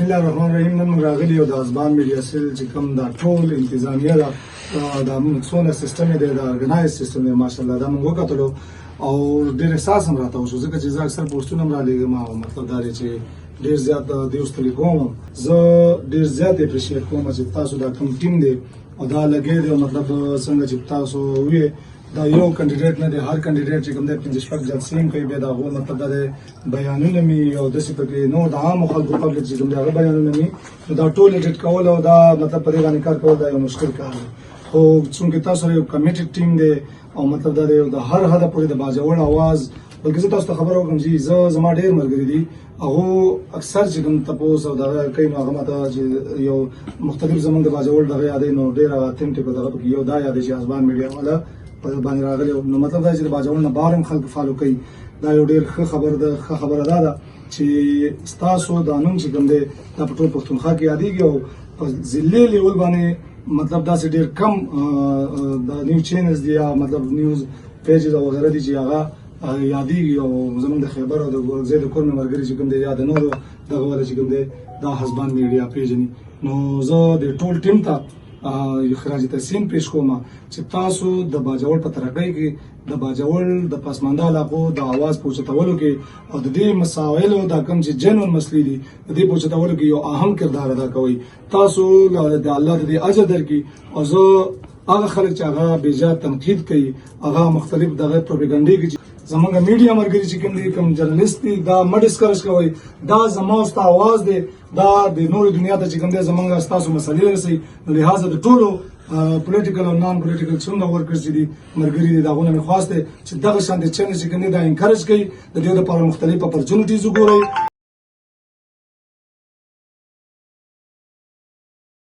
بسم الله الرحمن الرحیم. نن موږ راغلي یو د ازبان میډیا سیل چې کوم دا ټول انتظامیه ده دا موږ څونه سیستم دی دا ارګنایز سیستم دی ماشاءالله دا موږ وکتلو او ډېر احساس هم راته وشو ځکه چې زه اکثر پوسټونه هم رالېږم او مطلب دا دی چې ډېر زیات دې اوس ستړي کوم زه ډېر زیات اپریشیټ کوم چې تاسو دا کوم ټیم دی او دا لګی دی مطلب څنګه چې تاسو وی دا یو کینډیډیټ نه دی هر کینډیډیټ چې کوم دی 55 جلسې کوي به دا هو مطلب دا بیانونه می او د څه پکې نو د عام خلکو پبلک چې کوم دی هغه بیانونه می دا ټول ایډیټ کول او دا مطلب پرې باندې کار کول دا یو مشکل کار دی خو څنګه تاسو یو کمیټډ ټیم دی او مطلب دا د هر هدا پورې د باجوړ आवाज بلکې زه تاسو ته خبر وکم چې زما ډېر ملګري دي هغه اکثر چې کوم تاسو او دا کوي نو هغه ماته چې یو مختلف زمونږ د باجوړ دغه یادې نو ډېر اتنټیک دغه یو دا یادې چې ازبان میډیا والا په باندې راغلی نو مطلب دا چې د باجوړ نه بارم خلک فالو کوي دا یو ډېر ښه خبره ده چې تاسو دا نوم چې کوم دی دا په ټول پښتونخوا کې یادېږي او په ضلعي لیول باندې مطلب دا چې ډېر کم د نیوز چینلز دی یا مطلب نیوز پیجز او وغیره دي چې هغه یادېږي او زمونږ د خیبر او د ګورګزۍ د کور مې ملګري چې کوم دی یا د نورو دغه والا چې کوم دی دا حزبان میډیا پیژني نو زه د ټول ټیم ته خراج تحسین پیش کوم چې تاسو د باجوړ په ترقۍ کې د باجوړ د پسمانده علاقو د आवाज پوښتولو کې او د دې مسایلو د کم چې جنون مسلې دي د دې پوښتولو کې یو اهم کردار ادا کوي تاسو د الله د اجر درکې او زه هغه خلک چې هغه بېجا تنقید کوي هغه مختلف دغه پروپاګاندا کې زمونږ میډیا مرګري چې کوم دي کوم جرنالست دي دا مډسکرش کوي دا زموږ ست आवाज دی دا د نور دنیا ته چې کوم دي زمونږ تاسو مسلې رسي لہذا د ټولو پولیټیکل او نان پولیټیکل څنګه ورکرز دي مرګري دي دا غوونه خواسته چې دغه شان د چینل چې کوم دي دا انکریج کوي د دې لپاره مختلف اپورچونټیز وګوري